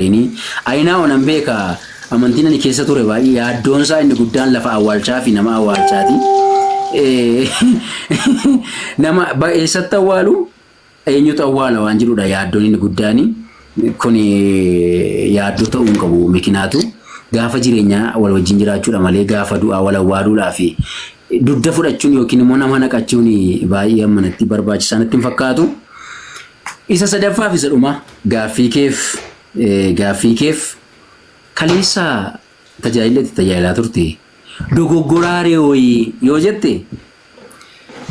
ini aina onan beka amantiin ani keessa ture baay'ee yaaddoon isaa inni guddaan lafa awwaalchaa fi nama awwaalchaati. Nama eessatti awwaalu eenyutu awwaala waan jirudha yaaddoon inni guddaani. Kun yaaddoo ta'uu qabu mikinaatu gaafa jireenyaa wal wajjin jiraachuudha malee gaafa du'aa wal awwaaluudhaa fi dudda fudhachuun yookiin immoo nama naqachuun baay'ee ammanatti barbaachisaa natti hin fakkaatu. Isa sadaffaa fi isa dhuma gaaffii keef kaleessa tajaajilaa turte dogoggoraaree wayii yoo jette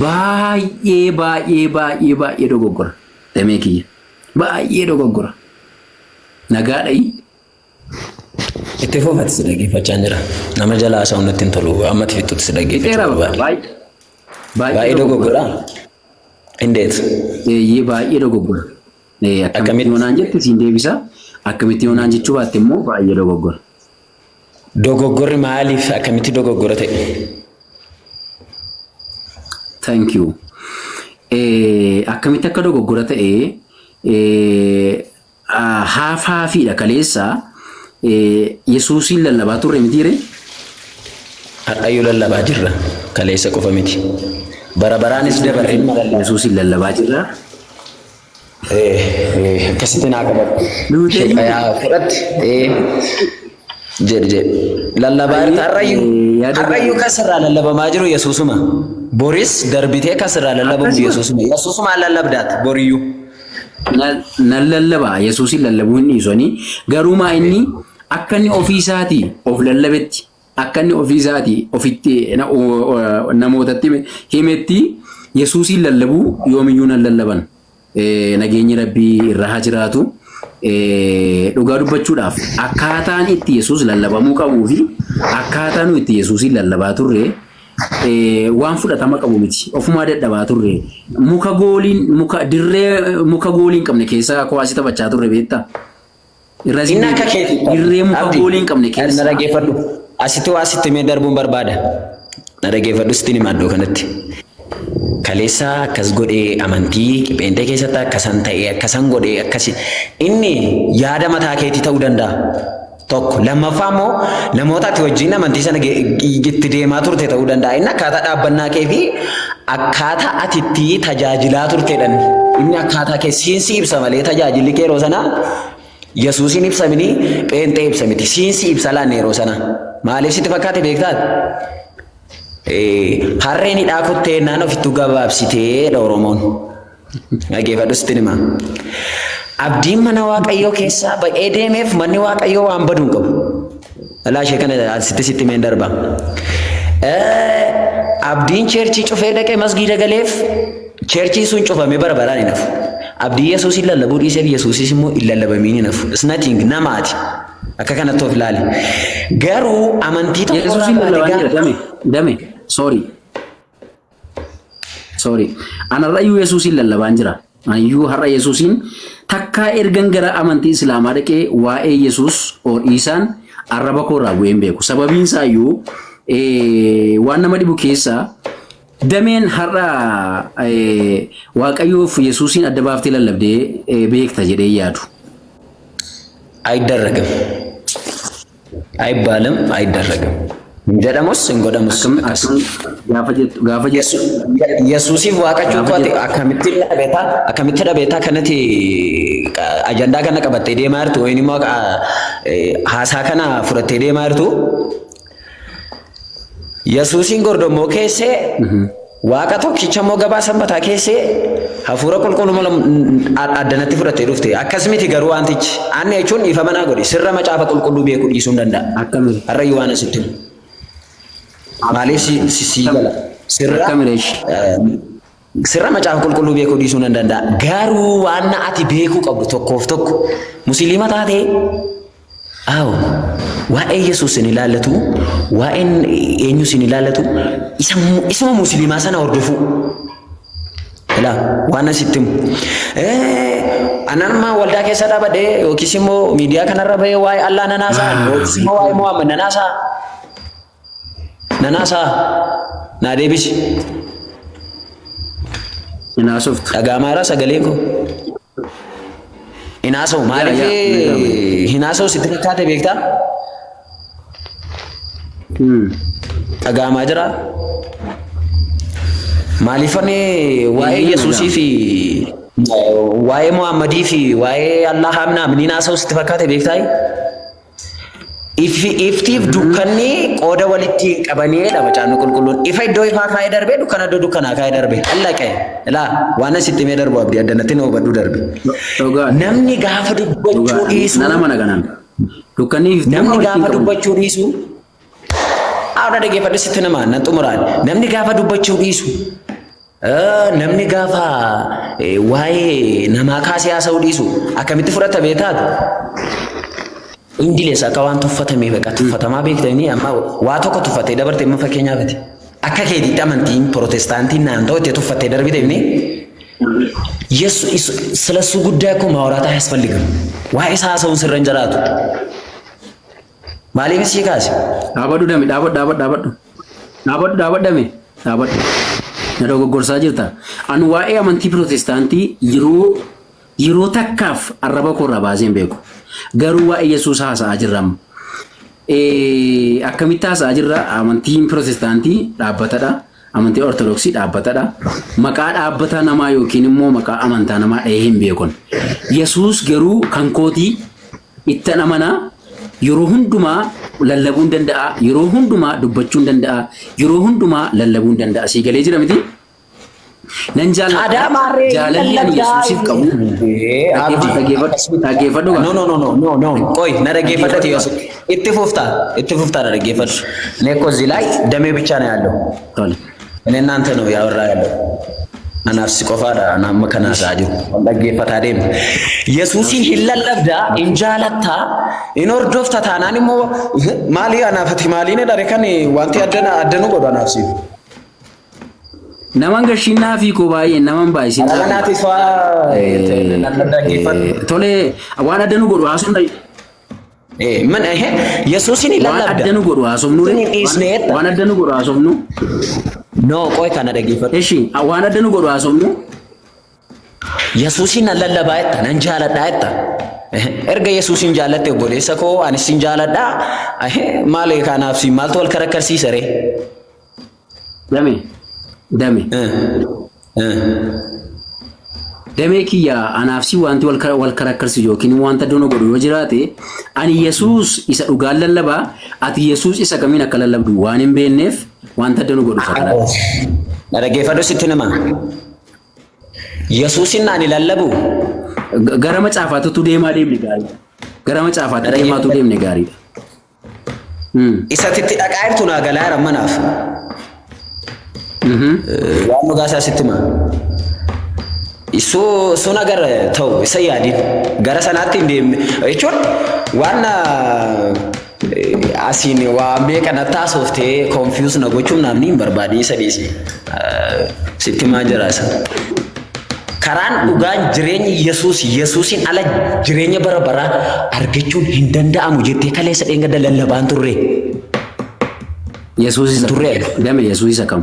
baay'ee dogoggora damee kiyya baay'ee dogoggora nagaadhayi. Itti fufatti si dhaggeeffachaa jira. Nama jalaa isaa hundatti hin tolu ammatti fixutti si dhaggeeffachaa baay'ee dogoggora. Indeet? Baay'ee dogoggora. Akkamitti yoonaan jetti siin deebisa. Akkamitti yoonaan jechuu baatte immoo baay'ee dogoggora. Dogoggorri maaliif akkamitti dogoggora ta'e? Thank you. Akkamitti akka dogoggora ta'e haafiidha kaleessa Yesuusin lallabaa turre mitiire? Hadhayyuu lallabaa jirra kaleessa qofa miti. Barabaraanis dabaree Yesuusin lallabaa jirra. Akkasitti naa qabatu. Fudhatti. Jedhe. Lallabaa har'ayyuu kasirraa lallabamaa jiru Yesuusuma. Boris darbitee kasirraa lallabamu Yesuusuma. Yesuusuma lallabdaati boriyyuu. Nan lallabaa Yesuusin lallabuu inni isoni garuumaa inni akka inni ofiisaatii of lallabetti akka inni ofiisaatii ofitti namootatti himetti Yesuusin lallabuu yoomiyyuu nan lallaban. Nageenyi Rabbii irra haa jiraatu. Dhugaa dubbachuudhaaf akkaataan itti Yesuus lallabamuu qabuu fi akkaataan itti Yesuusin lallabaa turre waan fudhatama qabu miti. Ofumaa dadhabaa turre muka gooliin qabne keessaa kuwaasii taphachaa turre beektaa? Dirree muka gooliin qabne keessa. Na dhaggeeffadhu. Asitti mee darbuun barbaada. Na dhaggeeffadhu sitti hima iddoo kanatti. Kaleessa akkas godhee amantii qipheentee keessatti akkasan ta'ee akkasan godhee akkasi inni yaada mataa keetii ta'uu danda'a. Tokko lammaffaa immoo namoota ati wajjin amantii sana itti deemaa turte ta'uu danda'a. Inni akkaataa dhaabbannaa kee fi akkaataa ati itti tajaajilaa turtedhan. Inni akkaataa kee siinsi ibsa malee tajaajilli kee yeroo sana Yesuusin ibsa miti pheenxee ibsa miti siinsi ibsa laanne yeroo sana. Maaliif sitti fakkaate beektaati? Harreen hidhaa kuttee naan ofittuu gabaabsiteedha Oromoon. Dhaggeeffadhu sitti hima. Abdiin mana Waaqayyoo keessaa ba'ee deemeef manni Waaqayyoo waan baduu hin qabu. Alaashee kana sitti meen darba. Abdiin cheerchii cufee dhaqee masgiida galeef cheerchii sun cufamee barabaraan hin hafu. Abdii Yesuusin lallabuu dhiiseef Yesuusis immoo hin lallabamiin hin hafu. It's nothing namaati. Akka kanatti of ilaali. Garuu amantii tokko Yesuusin lallabaa jira dame. Sorry. Anarrayyuu Yesuusin lallabaan jira. Ayyuu har'a Yesuusin takkaa ergan gara amantii Islaamaa dhaqee waa'ee Yesuus dhiisaan arraba koorraa bu'een beeku. Sababiin isaa iyyuu waan nama dhibu keessaa dameen har'a Waaqayyoof Yesuusin adda baaftee lallabdee beekta jedhee yaadu. Aydarragam. Aybalam aydarragam. Jedhamus hin godhamus. Gaafa Yesuusiif waaqachuu kooti akkamitti dhabeetaa kanatti ajandaa kana qabattee deemaa jirtu wayin immoo haasaa kana fudhattee deemaa jirtu. Yesuusin gordommoo keessee waaqa tokkicha immoo gabaa sanbataa keessee hafuura qulqulluu addanatti fudhattee dhufte. Akkas miti garuu wantichi aanni jechuun ifa manaa godhe sirra macaafa qulqulluu beekuu dhiisuu hin danda'a. Har'ayyuu waan asitti maaliif si gala sirra macaafa qulqulluu beekuu dhiisuu hin danda'a. Garuu waan ati beekuu qabdu tokkoof tokko musliima taatee waa'ee Yesuus hin ilaallatu waa'een eenyus hin ilaallatu isuma musliimaa sana hordofuu. Waan asitti anarmaa waldaa keessa dhaabadhee yookiis immoo miidiyaa kanarra bahee waa'ee Allah nanaasaa yookiis immoo waa'ee Muhammad nanaasaa naa deebisi. Inaasoftu. Dhagaamaa irraa sagaleen koo. Hinaasoo maaliif hinaasoo sitti fakkaate beektaa? Dhaga'amaa jira. Maaliifani waa'ee Yesuusii fi waa'ee Muhammadii fi waa'ee Allah hamna amniin haasa'u sitti fakkaate beektaa? Iftiif dukkanni qooda walitti qabaneedha macaanni qulqulluun. Ifa iddoo ifaa kaa'ee darbee dukkana iddoo dukkanaa kaa'ee darbee. Allah qe'e. Ilaa waan asitti mee darbu abdii addanatti na hubadhu darbe. Namni gaafa dubbachuu dhiisu. Nana mana kanaan. Namni gaafa dubbachuu dhiisu. Awda dhaggeeffadhu sitti namaa nan xumuraan. Namni gaafa dubbachuu dhiisu. Namni gaafa waa'ee namaa kaasee haasa'uu dhiisu akkamitti fudhata beektaatu? Indilees akka waan tuffatamee baqa tuffatamaa beektanii amma waa tokko tuffatee dabartee amma fakkeenyaafati. Akka keetiitti amantiin Protestaantiin naannoo itti tuffattee darbitee Yesuus ስለሱ ጉዳይ እኮ ማውራት አያስፈልግም። ዋይ ሳሰውን ስረን ጀራቱ ማሊፍ ሲካስ ዳበዱ ደሜ ዳበዱ ደሜ ነዶጎ ጎርሳ ጅርታ አን ዋይ አመንቲ ፕሮቴስታንቲ ይሮ ተካፍ አረበ ኮራ ባዜን ቤኩ ገሩ ዋይ ኢየሱስ ሃሳ አጅራም akkamitti haasaa jirra amantiin Protestaantii dhaabbatadha. Amantii Ortodoksii dhaabbatadha. Maqaa dhaabbata namaa yookiin immoo maqaa amantaa namaa dhahee hin beekon. Yesuus garuu kan kootii itti amanaa yeroo hundumaa lallabuun danda'a. Yeroo hundumaa dubbachuun danda'a. Yeroo hundumaa lallabuun danda'a. Sii galee jira miti? Nan jaalalli ani Yesuusiif qabu. Dhaggeeffadhu. No. Qoy na dhaggeeffadhati Yesuus. Itti fuftaa na dhaggeeffadhu. እኔ እኮ እዚህ ላይ ደሜ ብቻ ነው ያለው። እኔ እናንተ ነው ያወራ ያለው። አናፍሲ ቆፋዳ ናም ከናሳ አጅሩ dhaggeeffata deem. Yesuusin hillalabda injaalata inordoofta taanaan immoo maali anaafati maaliin dhare kan wanti addanu godhu anaafsi. Naman gashinaa fi ko baay'ee naman baay'isin. Kanaatis tole waan addanu godhu haasumna. Man Yesuusin ilaalladha. Waan addanu godhu haasumnu. Waan addanu godhu haasumnu. No qoy kana dhaggeeffadhu. Eshi waan addanu godhu haasumnu. Yesuusin lallabaa jetta nan jaaladhaa jetta. Erga Yesuusin jaalatte obboleessa koo anis sin jaaladhaa. Maali kanaaf si maaltu wal karakkarsiisa ree? Dame kiyya anaafsi wanti wal karakkarsi yookiin wanta dono godhu yoo jiraate ani Yesuus isa dhugaan lallabaa ati Yesuus isa kamiin akka lallabdu waan hin beekneef wanta dono godhu fakkaata. Dhaggeeffadhu sitti nama. Yesuusin ani lallabu gara macaafaatu deemaa deemne gaariidha. Gara macaafaatu deemaatu deemne gaariidha. Isa titti dhaqaa jirtu naa galaa jira manaaf. Waan dhugaasaa sitti maa. So nagar ta'u isa yaadin gara sanaatti hin deemne jechuun waan asiin waa meeqa na taasooftee confuse na gochuun namni hin barbaadne isa dhiisi. Sitti maa jiraasa. Karaan dhugaan jireenyi Yesuusin ala jireenya bara baraa argachuun hin danda'amu jettee kaleessa dheengadda lallabaan turre. Yesuus isa turre dame Yesuus isa kam?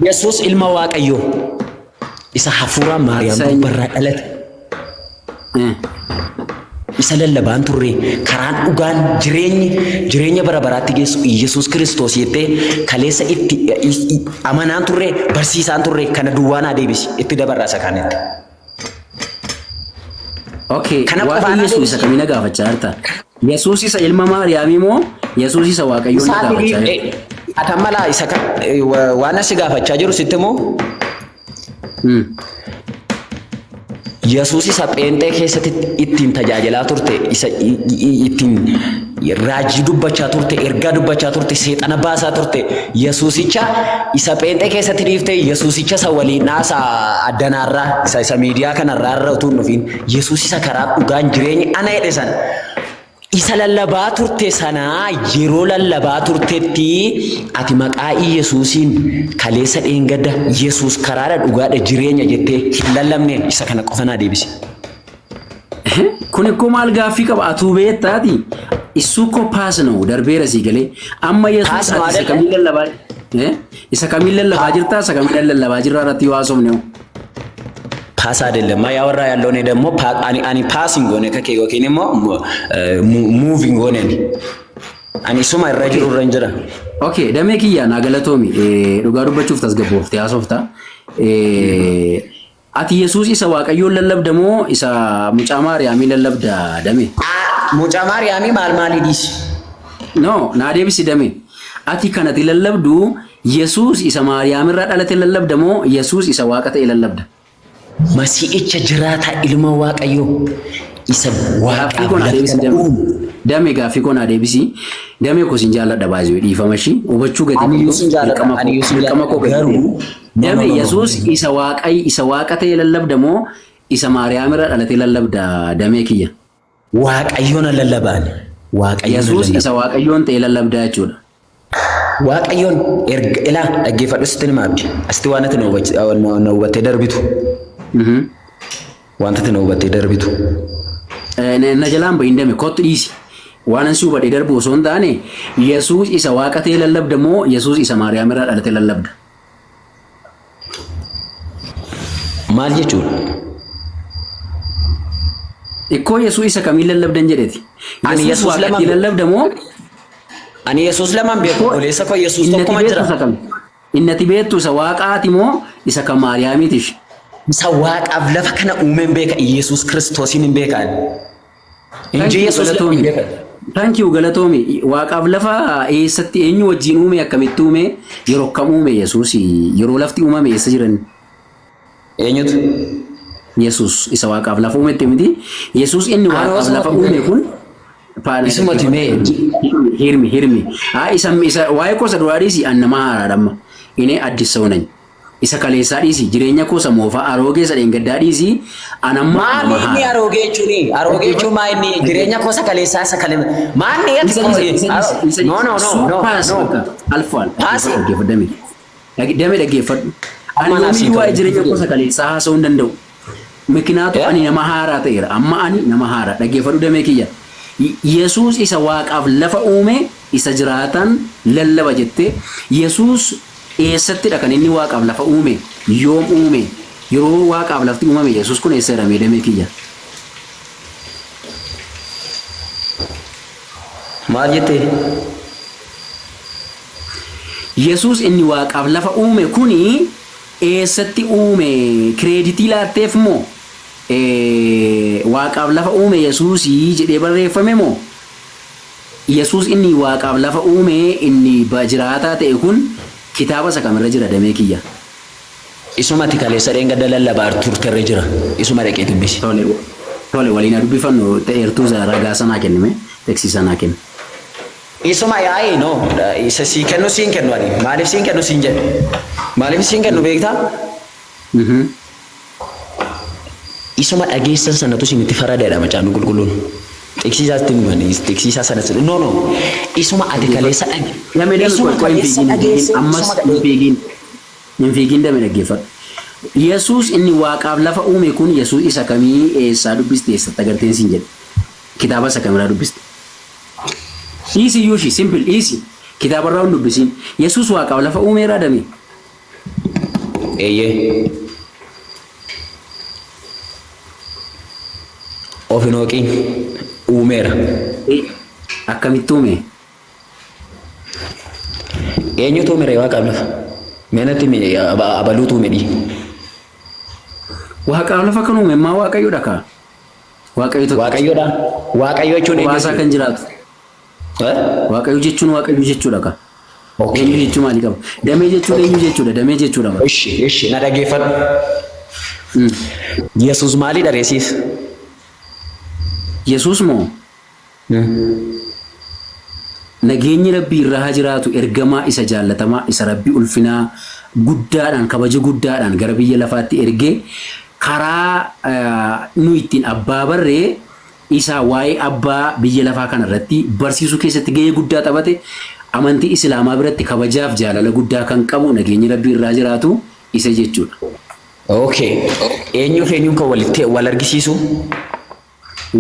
Yesuus ilma Waaqayyoo. Isa hafuura Maariyaam barraa dhalate. Isa lallabaan turre karaan dhugaan jireenya bara baraatti geessu Yesuus Kiristoos jettee kaleessa itti amanaan turre barsiisaan turre kana duwwaan adeebisi itti dabarraasa kaanitti. Okay, waan Yesuus isa kamiin gaafachaa jirta? Yesuus isa ilma Maariyaamii moo Yesuus isa Waaqayyoo gaafachaa jirta? Atamala isa waan asi gaafachaa jiru sitti moo? Yesuus isa pheenxee keessatti ittiin tajaajilaa turte isa ittiin raajii dubbachaa turte ergaa dubbachaa turte seexana baasaa turte Yesuusicha isa pheenxee keessatti dhiifte Yesuusicha isa waliin dhaasaa addanaarraa isa miidiyaa kanarraa irra utuu hin dhufiin Yesuus isa karaa dhugaan jireenyi ana jedhe sana isa lallabaa turte sana yeroo lallabaa turtetti ati maqaa Yesuusin kaleessa dheengadda Yesuus karaadha dhugaadha jireenya jettee hin lallabneen isa kana qofa naa deebisi. Kun ikkoo maal gaaffii qaba atuu beektaati isuu koo paasnoo darbeera sii galee amma Yesuus ati isa kamiin lallabaa jirtaa isa kamiin lallabaa jirraa irratti yoo haasofne ፓስ አይደለም ያወራ ያለው እኔ ደግሞ አኒ ፓሲንግ ሆነ ከኬ ወኪኒሞ ሙቪንግ ሆነ አኒ ሱማ ረጅሩ ረንጀራ ኦኬ ደሜኪያ ናገለቶሚ ዱጋ ዱበቹፍ ተስገቦፍት ያሶፍታ አቲ ኢየሱስ ኢሳ ዋቀዮን ለለብደሞ ኢሳ ሙጫ ማርያም ለለብዳ ደሜ ሙጫ ማርያም ማልማሊ ዲስ ኖ ናዴብሲ ደሜ አቲ ከነቲ ለለብዱ ኢየሱስ ኢሳ ማርያም ራዳለት ለለብደሞ ኢየሱስ ኢሳ ዋቀተ ለለብዳ መሲኤቸ ጅራታ ኢልማ ዋቀዮ ኢሳ ዋቀ ደሜ ጋፊ ኮና ዴብሲ ደሜ ኮ ሲንጃላ ደባዚ ዲፈመሺ ወበቹ ገዲ ቀመቆ ገሩ ደሜ ኢየሱስ ኢሳ ዋቀተ ለለብደሞ ኢሳ ማርያም ራዳለት ለለብዳ ደሜ ኪያ ዋቀዮን ለለባን ዋቀዮ ኢየሱስ ኢሳ ዋቀዮን ለለብዳ ያቹላ ዋቀዮን ኤላ አገፈዱስትን ማብዲ እስቲ ዋነት ነው በተደርቢቱ ዋንተ ነው በተደርቢቱ ነጀላም በእንደም ኮት ዲሲ ዋናንሱ በደርቡ ሶንዳኔ ኢየሱስ ኢሳ ዋቀተ ለለብደሞ ኢየሱስ ኢሳ ማርያም ራዳለት ለለብዳ ማል ጀቹ እኮ ኢየሱስ ኢሳ ከሚል ለለብደን ጀደቲ አኒ ኢየሱስ ለማን ለለብደሞ አኒ ኢየሱስ ለማን ቤኮ ኦሌሳ ኮ ኢየሱስ ተኮ ማጅራ ኢነቲ ቤቱ ሰዋቃቲሞ ኢሳ ከማርያሚትሽ ሰዋቃፍ ለፈከነ ኡመን ቤከ ኢየሱስ ክርስቶስን ቤካን እንጂ ኢየሱስ ለቶሚ ታንኪዩ ገለቶሚ ዋቃፍ ለፋ ኤሰቲ ኤኙ ወጂን ኡመ ያከሚቱሜ ይሮከሙሜ ኢየሱስ ይሮ ለፍቲ ኡመ የሰጅረን ኤኙት ኢየሱስ ኢሳ ዋቃፍ ለፋ ኡመ ተምዲ ኢየሱስ እኒ ዋቃፍ ለፋ ኡመ ኩን ፓሪስሞቲሜ ሂርሚ ኢሳ ዋይኮ ሰድዋዲሲ አነማራ ደማ እኔ አዲስ ሰው ነኝ ኢሳ ከሌሳ ዲሲ ጅሬኛ ኮ ሰሞፋ አሮጌ ሰደን ገዳዲሲ አናማ ማኒ አሮጌ ቹ ማይኒ ጅሬኛ ኮ ሰከሌሳ ሰከለም ማኒ ኖ አልፏል ደሜ ደገፈድ አናሚ ዋይ ጅሬኛ ኮ ሰከሌሳ ሰው እንደው ምክንያቱ አኒ ነማሃራ ተይራ አማ አኒ ነማሃራ ደገፈዱ ደሜ ኪያ ኢየሱስ ኢሳ ዋቃፍ ለፈ ኡሜ ኢሳ ጅራታን ለለበ ጀቴ ኢየሱስ ኤሰቲ ደከን እኒ ዋቃፍ ለፈ ኡሜ ዮም ኡሜ ይሮ ዋቃፍ ለፍቲ ኡሜ ኢየሱስ ኩን ኤሰረሜ ደሜ ኪያ ማጀቴ ኢየሱስ እኒ ዋቃፍ ለፈ ኡሜ ኩኒ ኤሰቲ ኡሜ ክሬዲቲ ላቴፍሞ waaqaaf lafa uume Yesuus jedhee barreeffame moo Yesuus inni waaqaaf lafa uume inni jiraataa ta'e kun kitaaba isa kamirra jira damee kiyya isumatti kaleessa dheenga dalallabaar turterre jira isuma dhaqee dubbisi tole waliin dubbifannu ta'eertuu ragaa sanaa kennime teksisa sanaa kenne isuma yaa'ee no isa sii kennu siin kennu ani maaliif siin kennu siin jedhe maaliif siin kennu beektaa isuma dhageessan sanatu simiti faradaadha macaan gulguluun teksiisaas timani teksiisaa sanas no isuma adikaleessa dhage isuma kaleessa dhageessa ammas infigin dame dhageeffadhu Yesuus inni waaqaaf lafa uume kun Yesuus isa kamii eessaa dubbiste eessatti agarteen siin jedhe kitaaba isa kamiraa dubbiste easy yuushi simple easy kitaaba irraa dubbisin Yesuus waaqaaf lafa uume raadame eeyyee Ofinoki umera akamittume eenyu tumere waaqaaf lafa menatti me abalutu medi waaqaaf lafa kan uume maa waaqayyo dhaka waaqayyo jechuun waasaa kan jiraatu waaqayyo jechuun waaqayyo jechuudha ka eenyu jechuun maali qaba damee jechuudha eenyu jechuudha damee jechuudha ishi na dhageeffadhu Yesuus maali dhareesiif Yesuus moo nageenyi rabbii irraa jiraatu ergamaa isa jaallatamaa isa rabbii ulfinaa guddaadhaan kabaja guddaadhaan gara biyya lafaatti ergee karaa nu ittiin abbaa barree isa waa'ee abbaa biyya lafaa kanarratti barsiisuu keessatti gahee guddaa taphate amantii islaamaa biratti kabajaaf jaalala guddaa kan qabu nageenyi rabbii irraa jiraatu isa jechuudha. Okay. Eenyuuf eenyuun kan wal argisiisu?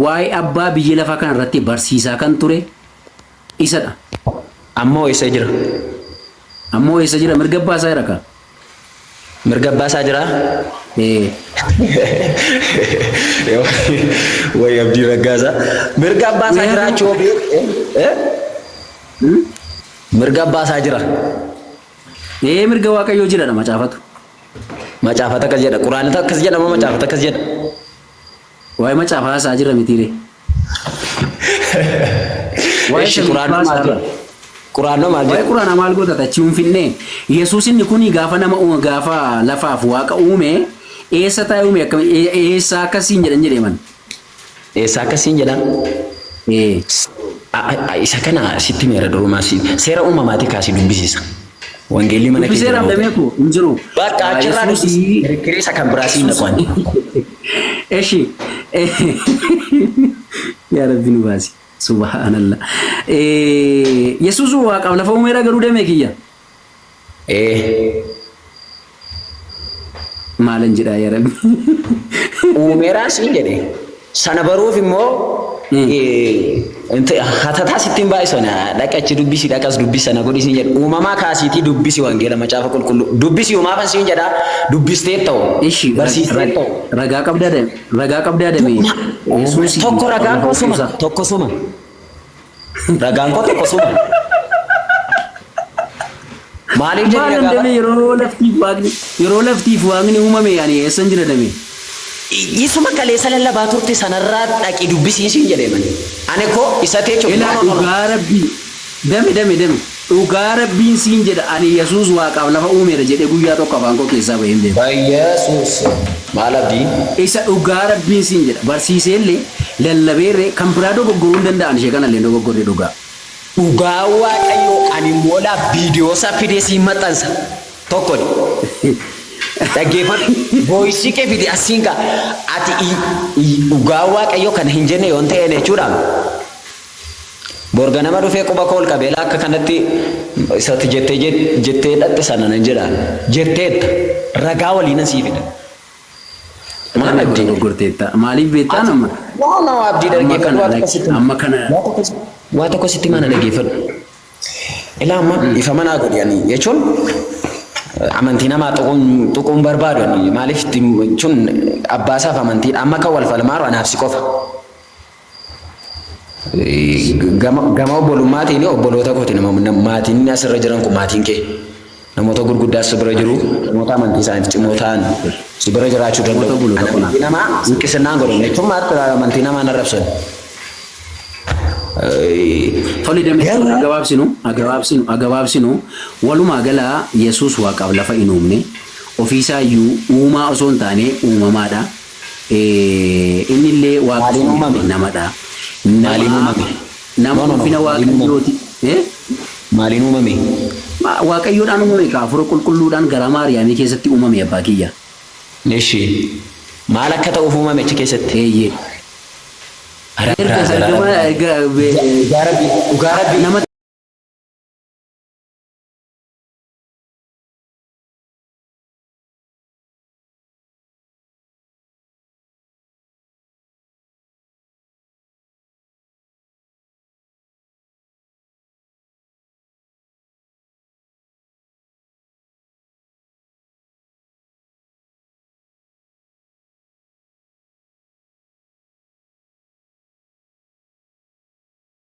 Waa'ee abbaa biyya lafaa kanarratti barsiisaa kan ture isadha. Ammoo eessa jira? Mirga abbaa isaa jira ka? Mirga baasaa jira. Way Abdii Raggaasaa. Mirga baasaa jira choobi. Mirga baasaa jira. Mirga Waaqayyoo jira macaafatu. Macaafata akkas jedha. Quraanota akkas jedha moo macaafata akkas jedha? Waa'ee macaafaa isaa jira mitiire. Waa'ee quraanota maal jedha? Quraanota maal jedha? Waa'ee quraana maal godhata achi finfinnee. Yesuus inni kuni gaafa nama gaafa lafaaf waaqa uume eessa taa'ee uume akkam eessa akkasiin jedhan jedhee man. Eessa akkasiin jedhan? Isa kana sitti meera durumaa seera uumamaatii kaasii dubbisiisa. Wangeelii mana keessatti. Seera abdamee ko injiru. Bakka achirraa kirkirisa kan biraasiin naqwan. Eshi. Yaa Rabbi nu baasi. Subhanallah. Yesuus waaqaaf lafa uumeera garuu deemee kiyya. Maalan jedhaa yaa Rabbi. Uumeeraa siin jedhe. Sana baruuf immoo hatataa sittiin baay'isona dhaqachi dubbisi dhaqas dubbisa na godhi siin jedhu uumamaa kaasiitii dubbisi wangeela macaafa qulqulluu dubbisi uumaafan siin jedha dubbistee ta'u barsiistee ta'u ragaa qabdaa dame tokko ragaan koo suma ragaan koo tokko suma maaliif jedhee ragaa yeroo laftiif waaqni uumame yaani eessan jira dame. Isuma kaleessa lallabaa turte sanarraa dhaqi dubbisiisiin jedhee mani. Ani koo isa teecho. Dhugaa Rabbii dame dhugaa Rabbiin siin jedha ani Yesuus waaqaaf lafa uumeera jedhee guyyaa tokko afaan koo keessaa bahee hin beeku. Yesuus maal abdii? Isa dhugaa Rabbiin siin jedha barsiiseellee lallabeerree kan biraa dogoggoruu hin danda'an ishee kanallee dogoggorree dhugaa. Dhugaa Waaqayyoo ani moolaaf viidiyoo isaa fidee siin maxxansa tokkodha. Dhaggeeffadhu voice kee fidi asiin ka ati dhugaa Waaqayyoo kana hin jenne yoon ta'e jechuudha. Borga nama dhufee quba kool qabeela akka kanatti isatti jettee dhatte sana nan jedha jetteetta ragaa waliin sii fida. Maal abdii dogoggorteetta maaliif beektaa nama? Waan abdii dhaggeeffadhu amma kana waa tokko sitti mana dhaggeeffadhu. Ilaa amma ifa manaa godhanii jechuun. Amantii namaa tuquun barbaadu maaliif jechuun abbaasaaf amantii amma kan wal falmaaru anaaf si qofa. Gama obbolummaatiin obboloota kooti maatiin asirra jiran kun maatiin kee namoota gurguddaas si bira jiru namoota amantii isaaniif cimoo ta'an si bira jiraachuu danda'u. Amantii namaa hinqisannaan godhan jechuun amantii namaa narrabsan. Tole damee agabaabsinu walumaa gala Yesuus waaqaaf lafa hin uumne ofiisaa iyyuu uumaa osoo hin taane uumamaadha. Innillee waaqa namadha. Maaliin uumame? Nama ulfina Waaqayyooti. Maaliin uumame? Waaqayyoodhaan uumame hafuura qulqulluudhaan gara Maariyaamii keessatti uumame abbaa kiyya. Maal akka ta'uuf uumame achi keessatti? Dhugaa Rabbii nama